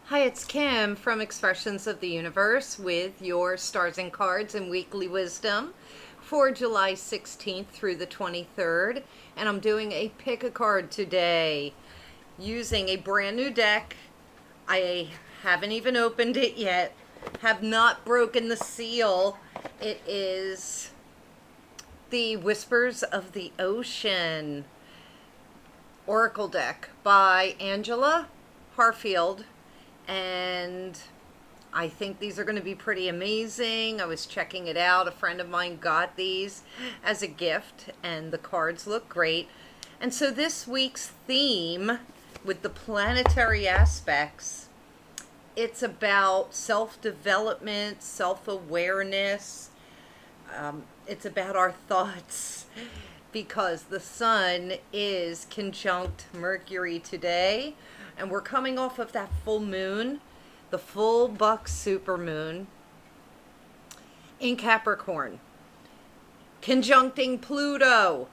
Hi, it's Kim from Expressions of the Universe with your stars and cards and weekly wisdom for July 16th through the 23rd. And I'm doing a pick a card today using a brand new deck. I haven't even opened it yet, have not broken the seal. It is the Whispers of the Ocean Oracle deck by Angela Harfield. And I think these are going to be pretty amazing. I was checking it out. A friend of mine got these as a gift, and the cards look great. And so this week's theme with the planetary aspects, it's about self-development, self-awareness. It's about our thoughts because the sun is conjunct Mercury today. And we're coming off of that full moon, the full buck supermoon in Capricorn, conjuncting Pluto.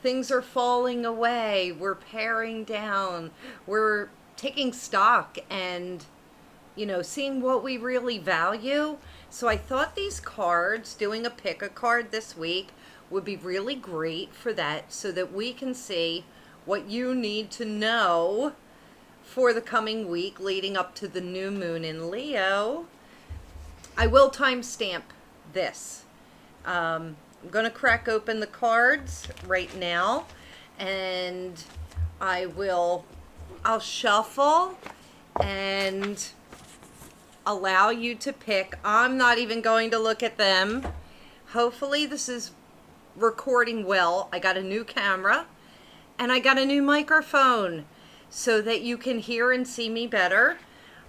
Things are falling away. We're paring down. We're taking stock and, seeing what we really value. So I thought these cards, doing a pick a card this week, would be really great for that so that we can see what you need to know for the coming week leading up to the new moon in Leo. I will timestamp this. I'm going to crack open the cards right now, and I'll shuffle and allow you to pick. I'm not even going to look at them. Hopefully this is recording well. I got a new camera and I got a new microphone so that you can hear and see me better.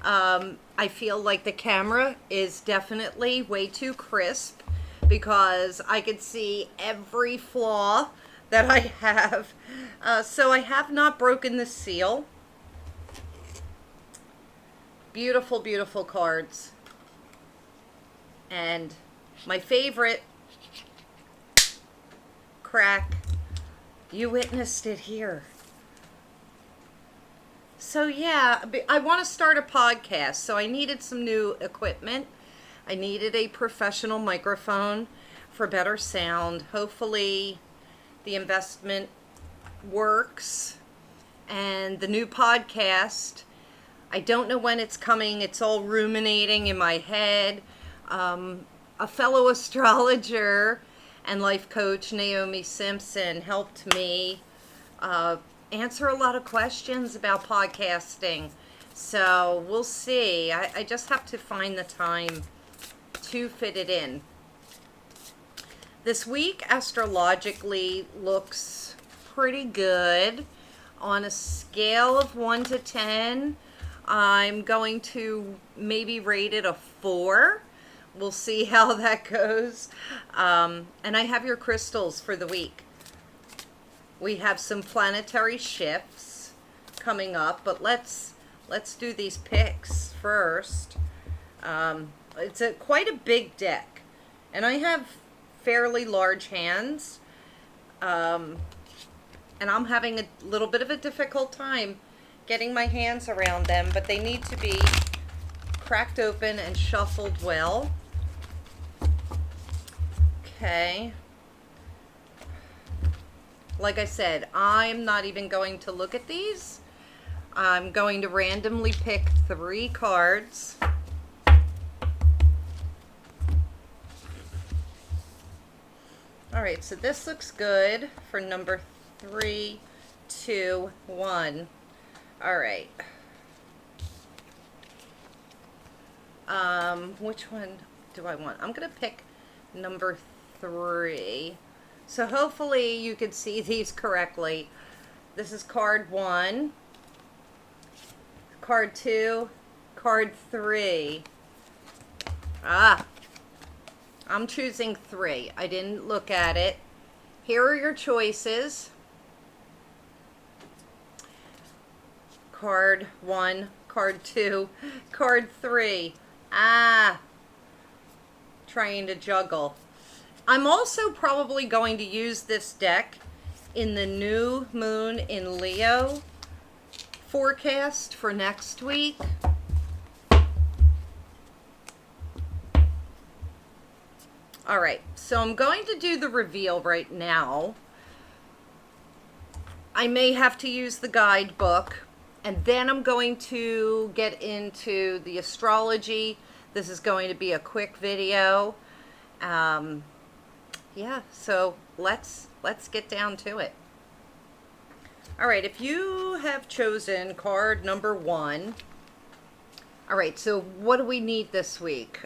I feel like the camera is definitely way too crisp because I could see every flaw that I have. So I have not broken the seal. Beautiful, beautiful cards. And my favorite, crack. You witnessed it here. So yeah, I want to start a podcast, so I needed some new equipment. I needed a professional microphone for better sound. Hopefully the investment works. And the new podcast, I don't know when it's coming. It's all ruminating in my head. A fellow astrologer and life coach, Naomi Simpson, helped me answer a lot of questions about podcasting. So we'll see. I just have to find the time to fit it in. This week astrologically looks pretty good. On a scale of 1 to 10, I'm going to maybe rate it a 4. We'll see how that goes. And I have your crystals for the week. We have some planetary shifts coming up, but let's do these picks first. It's quite a big deck, and I have fairly large hands, and I'm having a little bit of a difficult time getting my hands around them, but they need to be cracked open and shuffled well. Okay. Like I said, I'm not even going to look at these. I'm going to randomly pick 3 cards. All right, so this looks good for number 3, 2, 1. All right. Which one do I want? I'm going to pick number 3. So hopefully you can see these correctly. This is card 1, card 2, card 3. I'm choosing 3. I didn't look at it. Here are your choices. Card 1, card 2, card 3. Trying to juggle. I'm also probably going to use this deck in the new moon in Leo forecast for next week. All right, so I'm going to do the reveal right now. I may have to use the guidebook, and then I'm going to get into the astrology. This is going to be a quick video. Yeah, so let's get down to it. All right, if you have chosen card number 1, all right, so what do we need this week?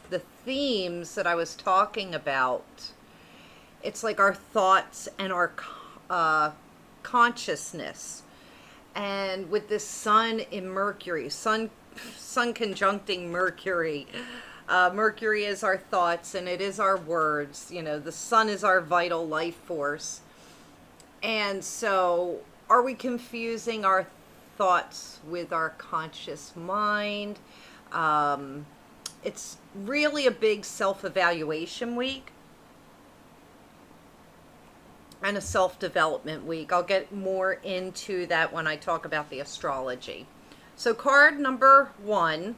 The themes that I was talking about, it's like our thoughts and our consciousness. And with this sun in Mercury, sun conjuncting Mercury, Mercury is our thoughts and it is our words. You know, the sun is our vital life force. And so are we confusing our thoughts with our conscious mind? It's really a big self-evaluation week and a self-development week. I'll get more into that when I talk about the astrology. So card number 1,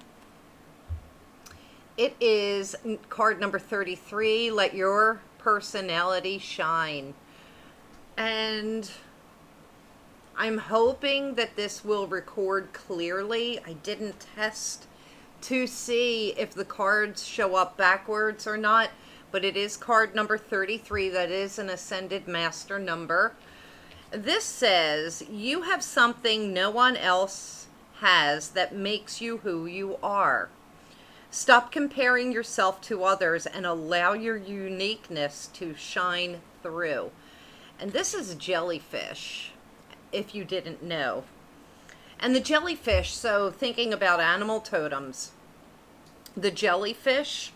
it is card number 33, Let Your Personality Shine. And I'm hoping that this will record clearly. I didn't test to see if the cards show up backwards or not, but it is card number 33. That is an Ascended Master number. This says, you have something no one else has that makes you who you are. Stop comparing yourself to others and allow your uniqueness to shine through. And this is jellyfish, if you didn't know. And the jellyfish, so thinking about animal totems, the jellyfish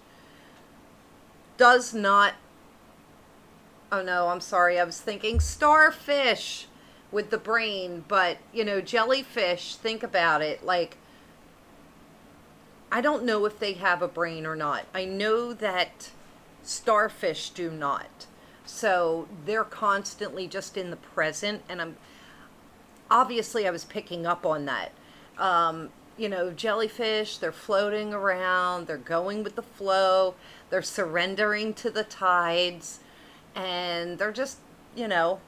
does not, oh no, I'm sorry, I was thinking starfish with the brain, but, you know, jellyfish, think about it, like, I don't know if they have a brain or not. I know that starfish do not. So they're constantly just in the present, and obviously I was picking up on that. You know, jellyfish, they're floating around, they're going with the flow, they're surrendering to the tides, and they're just, you know,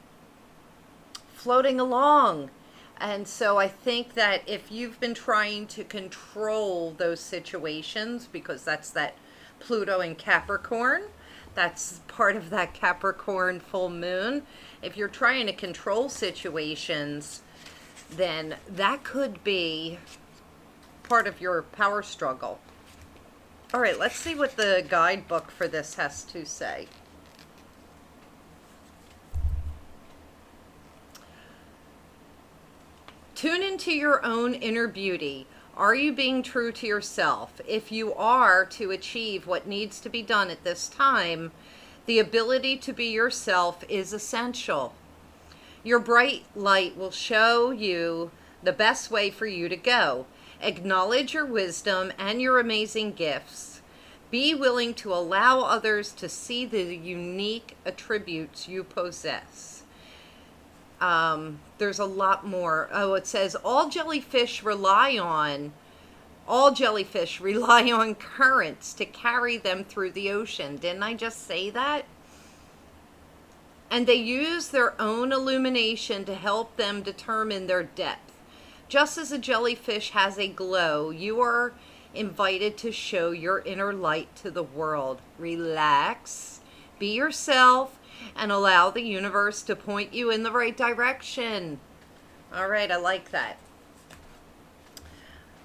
floating along. And so I think that if you've been trying to control those situations, because that's that Pluto in Capricorn, that's part of that Capricorn full moon. If you're trying to control situations, then that could be part of your power struggle. All right, let's see what the guidebook for this has to say. Tune into your own inner beauty. Are you being true to yourself? If you are, to achieve what needs to be done at this time, the ability to be yourself is essential. Your bright light will show you the best way for you to go. Acknowledge your wisdom and your amazing gifts. Be willing to allow others to see the unique attributes you possess. There's a lot more. Oh, it says all jellyfish rely on currents to carry them through the ocean. Didn't I just say that? And they use their own illumination to help them determine their depth. Just as a jellyfish has a glow, you are invited to show your inner light to the world. Relax, be yourself, and allow the universe to point you in the right direction. All right, I like that.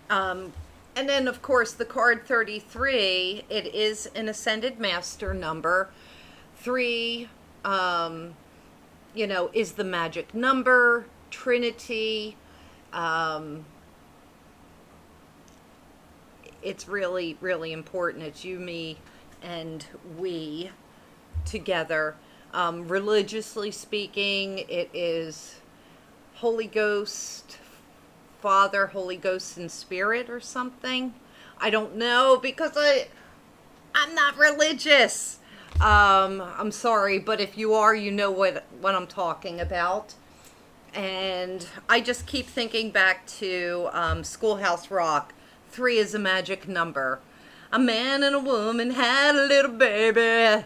And then, of course, the card 33, it is an Ascended Master number. 3, you know, is the magic number, Trinity. It's really, really important. It's you, me, and we together. Religiously speaking, it is Holy Ghost, Father, Holy Ghost, and Spirit or something. I don't know because I'm not religious. I'm sorry, but if you are, you know what I'm talking about. And I just keep thinking back to Schoolhouse Rock. 3 is a magic number. A man and a woman had a little baby.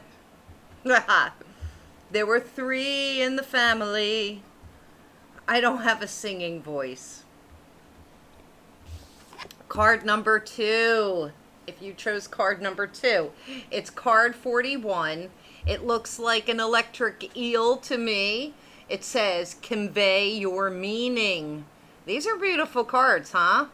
There were 3 in the family. I don't have a singing voice. Card number 2. If you chose card number 2, it's card 41. It looks like an electric eel to me. It says, convey your meaning. These are beautiful cards, huh?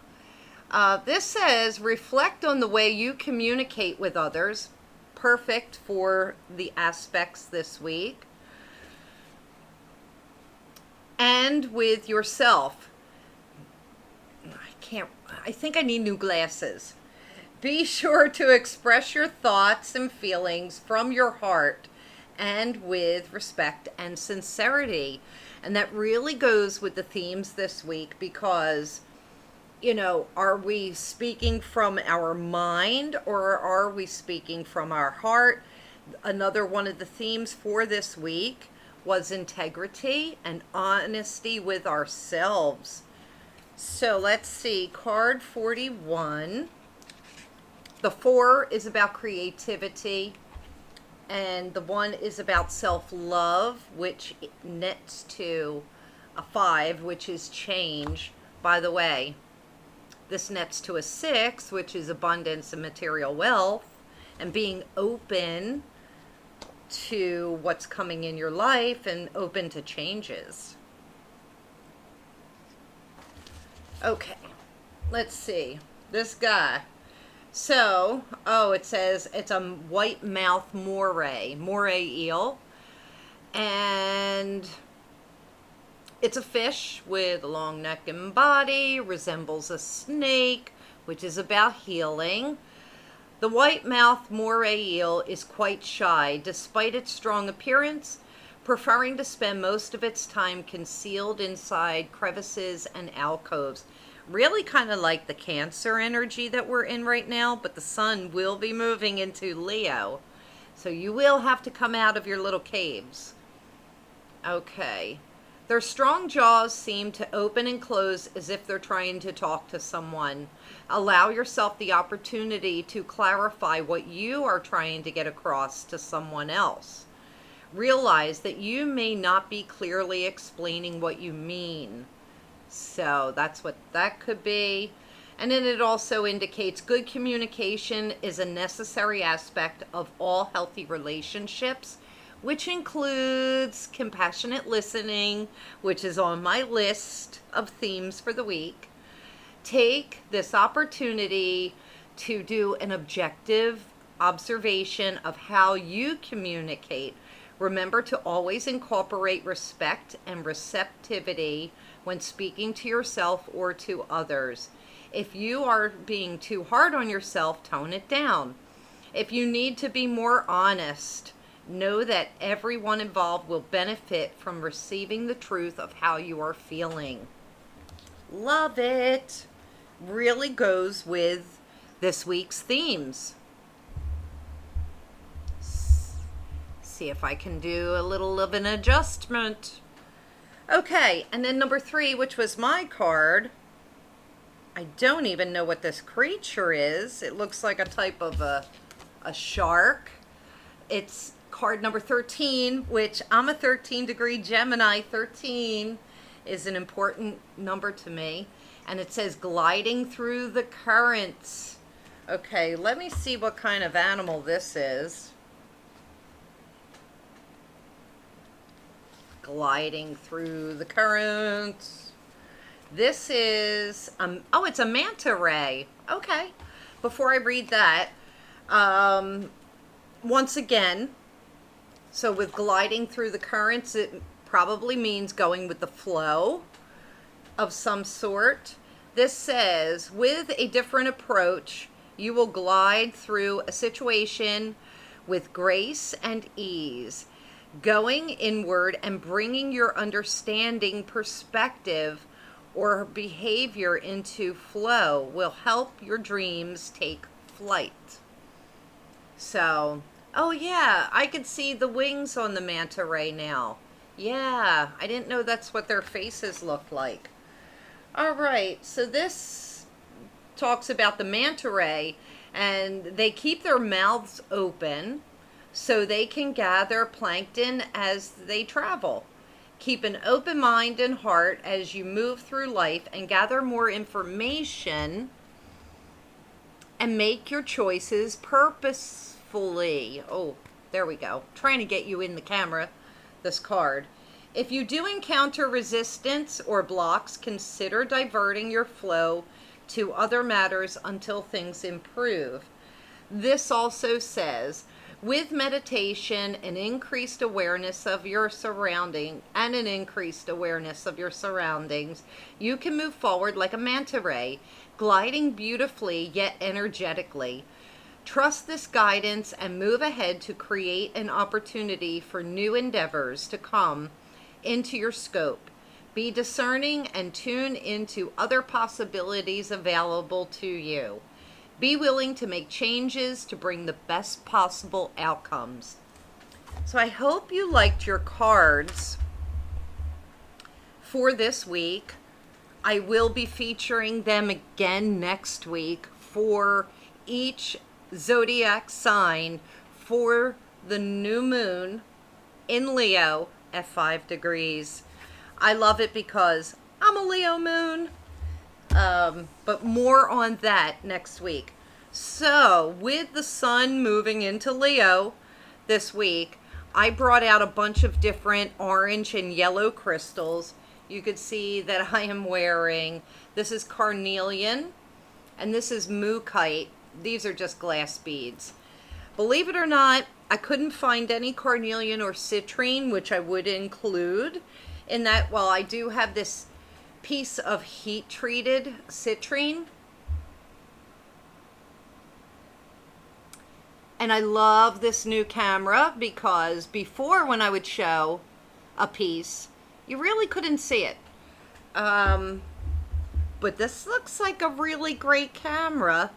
This says, reflect on the way you communicate with others. Perfect for the aspects this week. And with yourself. I think I need new glasses. Be sure to express your thoughts and feelings from your heart and with respect and sincerity. And that really goes with the themes this week because, are we speaking from our mind or are we speaking from our heart? Another one of the themes for this week was integrity and honesty with ourselves. So let's see, card 41. The 4 is about creativity, and the 1 is about self-love, which nets to a 5, which is change. By the way, this nets to a 6, which is abundance and material wealth, and being open to what's coming in your life and open to changes. Okay, let's see. This guy. So, it says it's a white mouth moray eel. And it's a fish with a long neck and body, resembles a snake, which is about healing. The white mouth moray eel is quite shy, despite its strong appearance, preferring to spend most of its time concealed inside crevices and alcoves. Really kind of like the Cancer energy that we're in right now, but the sun will be moving into Leo. So you will have to come out of your little caves. Okay. Their strong jaws seem to open and close as if they're trying to talk to someone. Allow yourself the opportunity to clarify what you are trying to get across to someone else. Realize that you may not be clearly explaining what you mean. So that's what that could be. And then it also indicates good communication is a necessary aspect of all healthy relationships, which includes compassionate listening, which is on my list of themes for the week. Take this opportunity to do an objective observation of how you communicate. Remember to always incorporate respect and receptivity when speaking to yourself or to others. If you are being too hard on yourself, tone it down. If you need to be more honest, know that everyone involved will benefit from receiving the truth of how you are feeling. Love it. Really goes with this week's themes. See if I can do a little of an adjustment. Okay, and then number 3, which was my card. I don't even know what this creature is. It looks like a type of a shark. It's card number 13, which I'm a 13-degree Gemini. 13 is an important number to me. And it says gliding through the currents. Okay, let me see what kind of animal this is. Gliding through the currents. This is, it's a manta ray. Okay, before I read that, once again, so with gliding through the currents, it probably means going with the flow of some sort. This says, with a different approach, you will glide through a situation with grace and ease. Going inward and bringing your understanding, perspective, or behavior into flow will help your dreams take flight. So, oh yeah, I could see the wings on the manta ray now. Yeah, I didn't know that's what their faces look like. All right, so this talks about the manta ray, And they keep their mouths open so they can gather plankton as they travel. Keep an open mind and heart as you move through life and gather more information and make your choices purposefully. Oh, there we go. Trying to get you in the camera, this card. If you do encounter resistance or blocks, consider diverting your flow to other matters until things improve. This also says, with meditation, an increased awareness of your surrounding and an increased awareness of your surroundings, you can move forward like a manta ray, gliding beautifully yet energetically. Trust this guidance and move ahead to create an opportunity for new endeavors to come into your scope. Be discerning and tune into other possibilities available to you. Be willing to make changes to bring the best possible outcomes. So I hope you liked your cards for this week. I will be featuring them again next week for each zodiac sign for the new moon in Leo at 5 degrees. I love it because I'm a Leo moon. But more on that next week. So, with the sun moving into Leo this week, I brought out a bunch of different orange and yellow crystals. You could see that I am wearing, this is carnelian, and this is mookaite. These are just glass beads. Believe it or not, I couldn't find any carnelian or citrine, which I would include in that. Well, I do have this piece of heat treated citrine, and I love this new camera because before, when I would show a piece, you really couldn't see it, but this looks like a really great camera.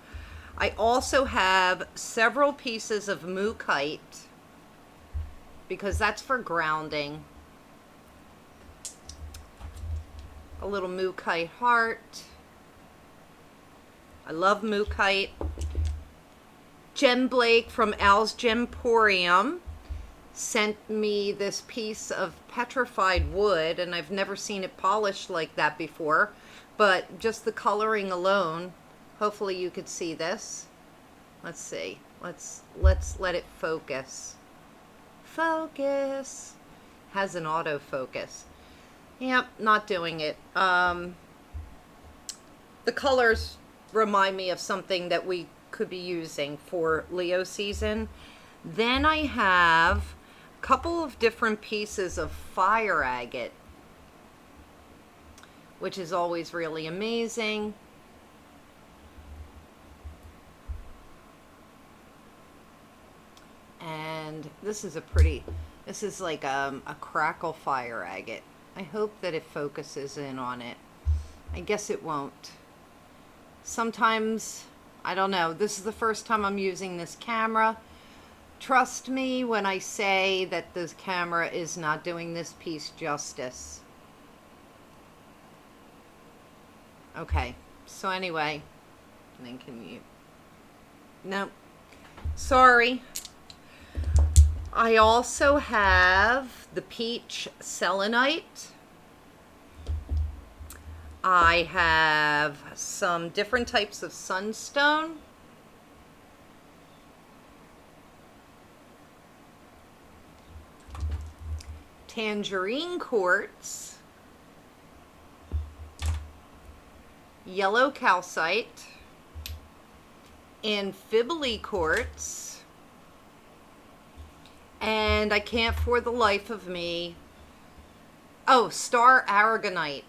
I also have several pieces of mookaite because that's for grounding. A little mookaite heart. I love mookaite. Jen Blake from Al's Gemporium sent me this piece of petrified wood, and I've never seen it polished like that before, but just the coloring alone, hopefully you could see this. Let's see. Let's let it focus. Focus. Has an autofocus. Yep, not doing it. The colors remind me of something that we could be using for Leo season. Then I have a couple of different pieces of fire agate, which is always really amazing. And this is this is like a crackle fire agate. I hope that it focuses in on it. I guess it won't. Sometimes, I don't know. This is the first time I'm using this camera. Trust me when I say that this camera is not doing this piece justice. Okay, so anyway, and then can you, nope, sorry. I also have the peach selenite. I have some different types of sunstone. Tangerine quartz. Yellow calcite. Amphibole quartz. And I can't for the life of me. Oh, star aragonite.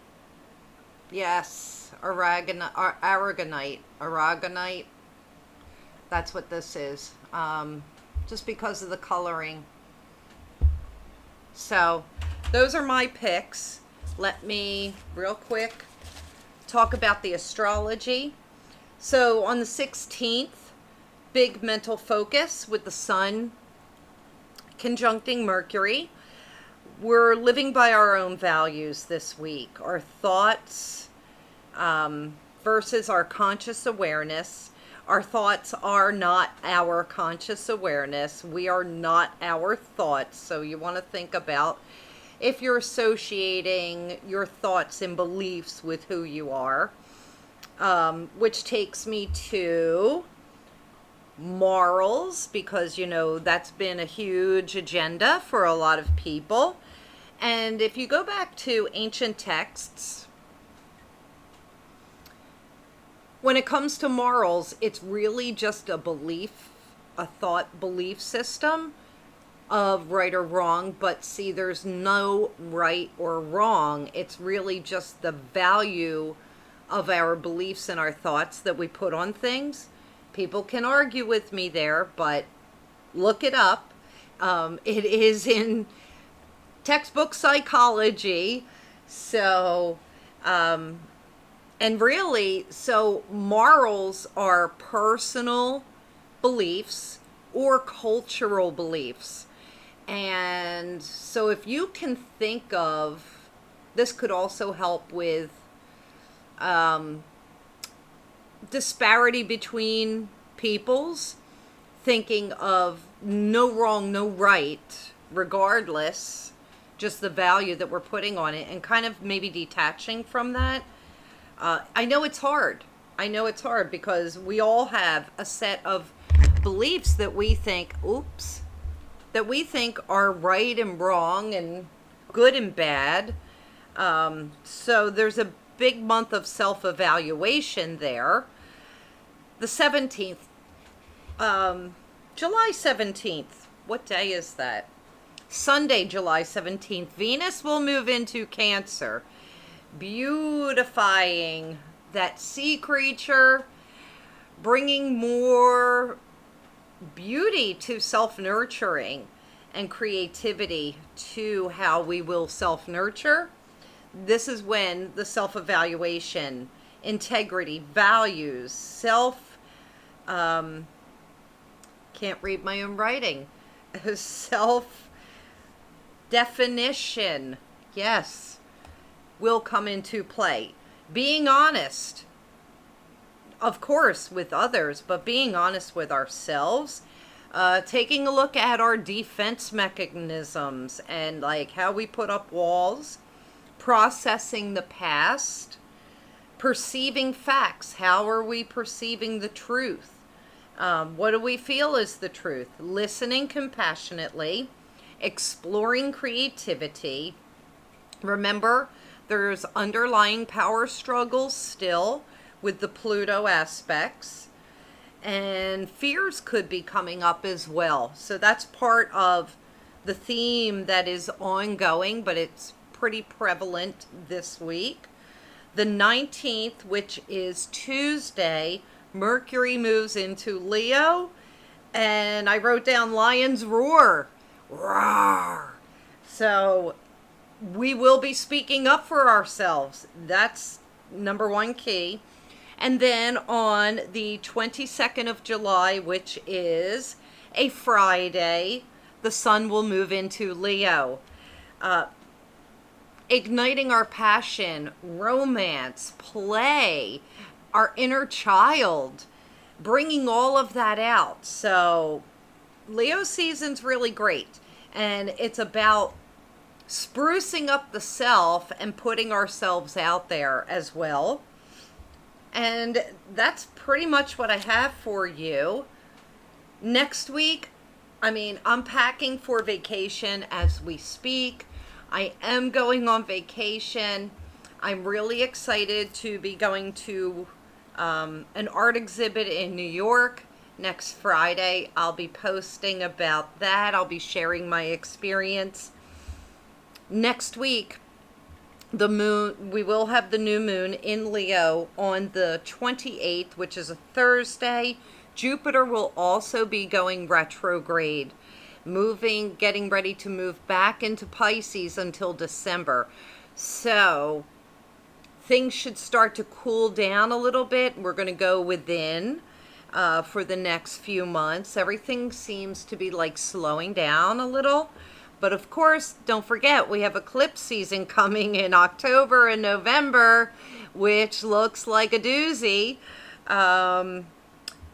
Yes, aragonite. Aragonite. That's what this is. Just because of the coloring. So, those are my picks. Let me, real quick, talk about the astrology. So, on the 16th, big mental focus with the sun conjuncting Mercury. We're living by our own values this week. Our thoughts versus our conscious awareness. Our thoughts are not our conscious awareness. We are not our thoughts. So you want to think about if you're associating your thoughts and beliefs with who you are. Which takes me to morals, because that's been a huge agenda for a lot of people. And if you go back to ancient texts, when it comes to morals, it's really just a belief, a thought belief system of right or wrong. But see, there's no right or wrong. It's really just the value of our beliefs and our thoughts that we put on things. People can argue with me there, but look it up. It is in textbook psychology. So, and really, so morals are personal beliefs or cultural beliefs. And so if you can think of, this could also help with disparity between peoples, thinking of no wrong, no right, regardless, just the value that we're putting on it, and kind of maybe detaching from that. I know it's hard. I know it's hard because we all have a set of beliefs that we think, that we think are right and wrong and good and bad. So there's a big month of self-evaluation there. The 17th, July 17th, what day is that? Sunday, July 17th, Venus will move into Cancer, beautifying that sea creature, bringing more beauty to self-nurturing and creativity to how we will self-nurture. This is when the self-evaluation, integrity, values, can't read my own writing, self-definition, yes, will come into play. Being honest, of course, with others, but being honest with ourselves, taking a look at our defense mechanisms and like how we put up walls, processing the past, perceiving facts. How are we perceiving the truth? What do we feel is the truth? Listening compassionately, exploring creativity. Remember, there's underlying power struggles still with the Pluto aspects, and fears could be coming up as well. So that's part of the theme that is ongoing, but it's pretty prevalent this week. The 19th, which is Tuesday, Mercury moves into Leo, and I wrote down lion's roar. Roar. So we will be speaking up for ourselves. That's number one key. And then on the 22nd of July, which is a Friday, the sun will move into Leo. Igniting our passion, romance, play, our inner child, bringing all of that out. So Leo season's really great. And it's about sprucing up the self and putting ourselves out there as well. And that's pretty much what I have for you. Next week, I'm packing for vacation as we speak. I am going on vacation. I'm really excited to be going to an art exhibit in New York next Friday. I'll be posting about that. I'll be sharing my experience. Next week, we will have the new moon in Leo on the 28th, which is a Thursday. Jupiter will also be going retrograde, getting ready to move back into Pisces until December. So things should start to cool down a little bit. We're going to go within for the next few months. Everything seems to be like slowing down a little. But of course, don't forget, we have eclipse season coming in October and November, which looks like a doozy.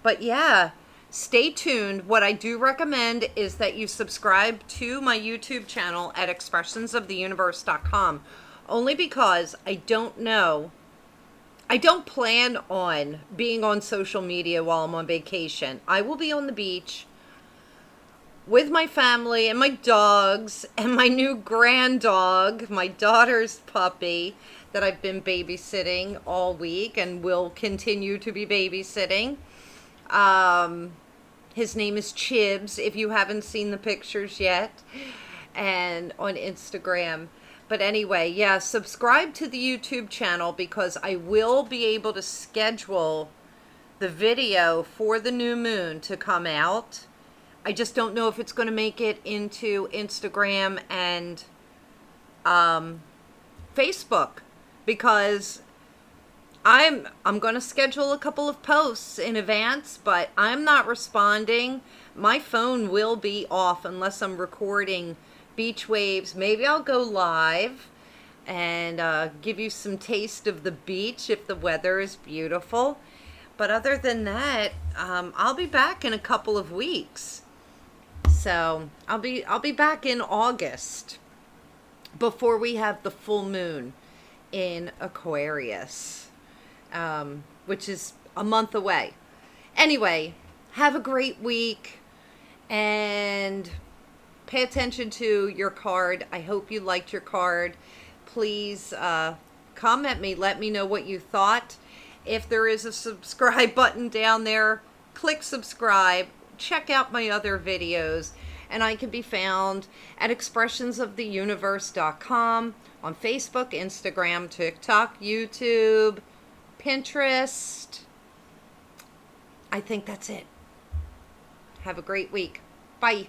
But yeah, stay tuned. What I do recommend is that you subscribe to my YouTube channel at expressionsoftheuniverse.com, only because I don't know. I don't plan on being on social media while I'm on vacation. I will be on the beach with my family and my dogs and my new grand dog, my daughter's puppy that I've been babysitting all week and will continue to be babysitting. His name is Chibs, if you haven't seen the pictures yet, and on Instagram. But anyway, yeah, subscribe to the YouTube channel because I will be able to schedule the video for the new moon to come out. I just don't know if it's going to make it into Instagram and Facebook, because I'm going to schedule a couple of posts in advance, but I'm not responding. My phone will be off unless I'm recording beach waves. Maybe I'll go live and give you some taste of the beach if the weather is beautiful. But other than that, I'll be back in a couple of weeks. So I'll be back in August before we have the full moon in Aquarius, which is a month away. Anyway, have a great week and pay attention to your card. I hope you liked your card. Please comment me. Let me know what you thought. If there is a subscribe button down there, click subscribe. Check out my other videos. And I can be found at expressionsoftheuniverse.com on Facebook, Instagram, TikTok, YouTube, Pinterest. I think that's it. Have a great week. Bye.